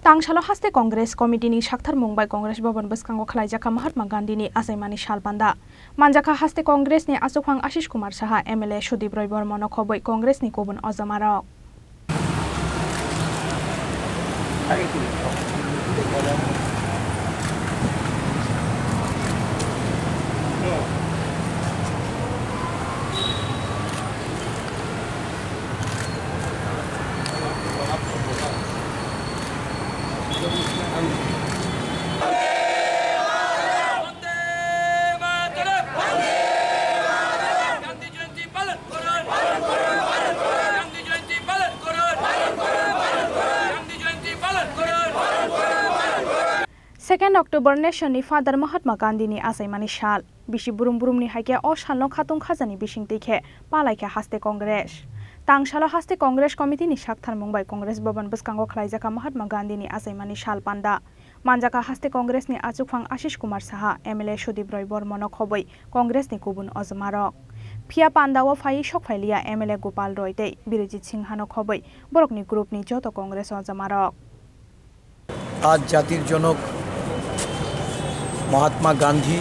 Tangshalo haste Congress Committee ni Shakhtar Mumbai Congress Bhavan Baskango Khlaijaka Mahatma Gandhi ni Asaimani Shalpanda Manjaka haste Congress ni Asukhang Ashish Kumar Saha MLA Sudip Roy Bormano Khoboi Congress ni Kubun Ozamarok Second October Nation ni Father Mahatma Gandhi ni Asaimani Shal Bishi Burum Burum ni Haike O Shalno Khatung Khazani Bishing Tikhe Palaike Haste Congress Tangshalo haste Congress Committee ni Shakhtar Mumbai Congress Bhavan Baskango Khlaijaka Mahatma Gandhi ni Asaimani Shal Panda Manjaka haste Congress ni Asukhang Ashish Kumar Saha MLA Sudip Roy Bormano Khoboi Congress ni Kubun Ozamarok Phia Pandawo Phai Shok Phailia MLA Gopal Roy Tei Birojit Singh Hano Khoboi Borokni Group ni Joto Congress Ozamarok आज জাতির জনক মহাত্মা গান্ধী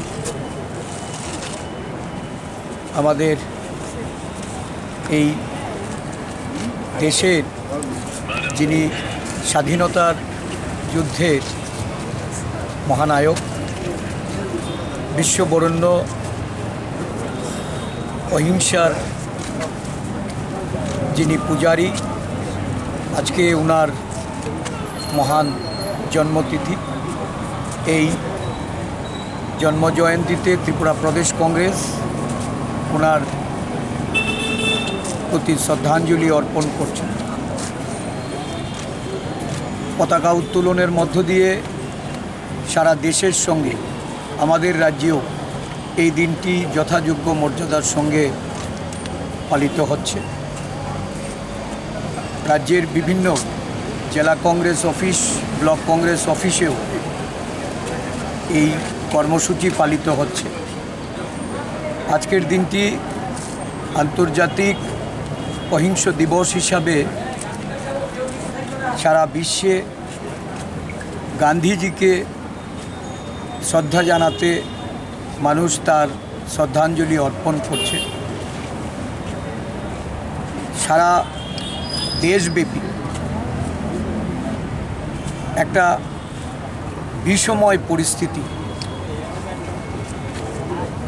আমাদের এই দেশের যিনি স্বাধীনতার যুদ্ধের মহানায়ক বিশ্ববরেণ্য অহিংসার যিনি পূজারী আজকে ওনার মহান জন্মতিথি এই জন্মজয়ন্তীতে ত্রিপুরা প্রদেশ কংগ্রেস ওনার প্রতি শ্রদ্ধাঞ্জলি অর্পণ করছে পতাকা উত্তোলনের মধ্য দিয়ে সারা দেশের সঙ্গে আমাদের রাজ্যেও এই দিনটি যথাযোগ্য মর্যাদার সঙ্গে পালিত হচ্ছে রাজ্যের বিভিন্ন জেলা কংগ্রেস অফিস ব্লক কংগ্রেস অফিসেও এই কর্মসূচি পালিত হচ্ছে আজকের দিনটি আন্তর্জাতিক অহিংস দিবস হিসাবে সারা বিশ্বে গান্ধীজিকে শ্রদ্ধা জানাতে মানুষ তার শ্রদ্ধাঞ্জলি অর্পণ করছে সারা দেশব্যাপী একটা বিষময় পরিস্থিতি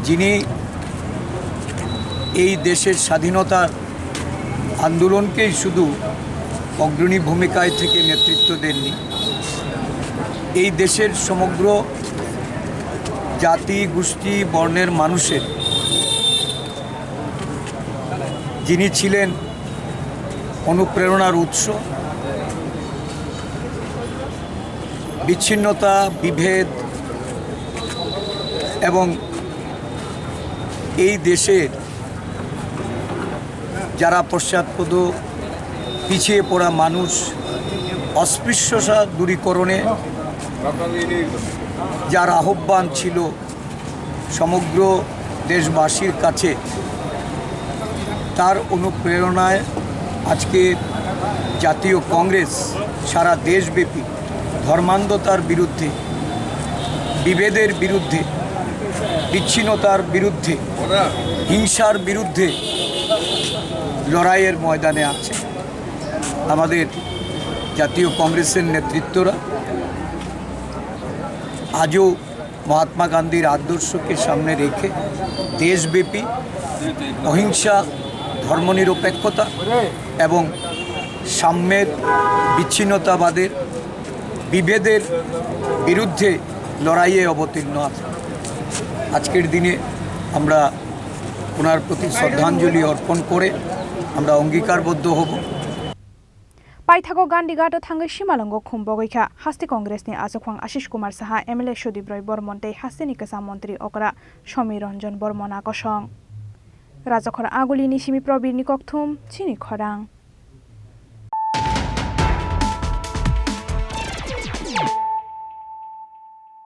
যিনি এই দেশের স্বাধীনতার আন্দোলনকেই শুধু অগ্রণী ভূমিকায় থেকে নেতৃত্ব দেননি এই দেশের সমগ্র জাতি গোষ্ঠী বর্ণের মানুষের যিনি ছিলেন অনুপ্রেরণার উৎস বিচ্ছিন্নতা বিভেদ এবং এই দেশের যারা পশ্চাৎপদ পিছিয়ে পড়া মানুষ অস্পৃশ্যতা দূরীকরণে যার আহ্বান ছিল সমগ্র দেশবাসীর কাছে তার অনুপ্রেরণায় আজকে জাতীয় কংগ্রেস সারা দেশব্যাপী ধর্মান্ধতার বিরুদ্ধে বিভেদের বিরুদ্ধে বিচ্ছিন্নতার বিরুদ্ধে হিংসার বিরুদ্ধে লড়াইয়ের ময়দানে আছে আমাদের জাতীয় কংগ্রেসের নেতৃত্বরা আজও মহাত্মা গান্ধীর আদর্শকে সামনে রেখে দেশব্যাপী অহিংসা ধর্মনিরপেক্ষতা এবং সাম্যের বিচ্ছিন্নতাবাদের বিভেদের বিরুদ্ধে লড়াইয়ে অবতীর্ণ আছে আজকের দিনে আমরা ওনার প্রতি শ্রদ্ধাঞ্জলি অর্পণ করে আমরা অঙ্গীকারবদ্ধ হব পাইথাগো গান্ধীঘাট থাঙ্গে সীমালঙ্গ খুমবগৈখা হাস্তি কংগ্রেস নি আজখং আশিস কুমার সাহা এমএলএ সুদীপ রয় বর্মন তৈ হাস্তিনি কেসা মন্ত্রী অকরা সমীর রঞ্জন বর্মন আকসং রাজখর আগুলিনি সিমি প্রবীর নিকথুম চিনি খরাং